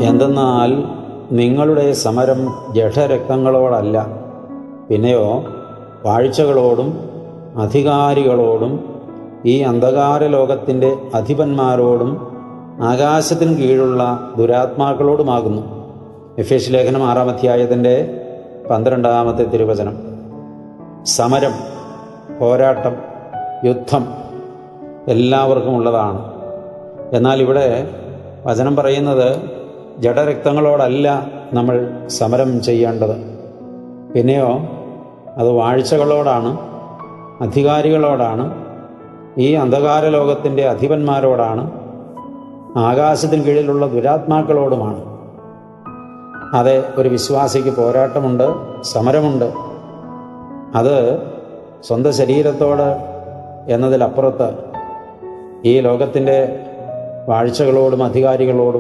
എന്തെന്നാൽ നിങ്ങളുടെ സമരം ജഡരക്തങ്ങളോടല്ല, പിന്നെയോ വാഴ്ചകളോടും അധികാരികളോടും ഈ അന്ധകാര ലോകത്തിൻ്റെ അധിപന്മാരോടും ആകാശത്തിന് കീഴുള്ള ദുരാത്മാക്കളോടുമാകുന്നു. എഫേസ്യ ലേഖനം 6-ാം അധ്യായത്തിൻ്റെ 12-ാമത്തെ തിരുവചനം. സമരം, പോരാട്ടം, യുദ്ധം എല്ലാവർക്കും ഉള്ളതാണ്. എന്നാൽ ഇവിടെ വചനം പറയുന്നത് ജഡരക്തങ്ങളോടല്ല നമ്മൾ സമരം ചെയ്യേണ്ടത്, പിന്നെയോ അത് വാഴ്ചകളോടാണ്, അധികാരികളോടാണ്, ഈ അന്ധകാര ലോകത്തിൻ്റെ അധിപന്മാരോടാണ്, ആകാശത്തിന് കീഴിലുള്ള ദുരാത്മാക്കളോടുമാണ്. അതെ, ഒരു വിശ്വാസിക്ക് പോരാട്ടമുണ്ട്, സമരമുണ്ട്. അത് സ്വന്തം ശരീരത്തോട് എന്നതിലപ്പുറത്ത് ഈ ലോകത്തിൻ്റെ വാഴ്ചകളോടും അധികാരികളോടും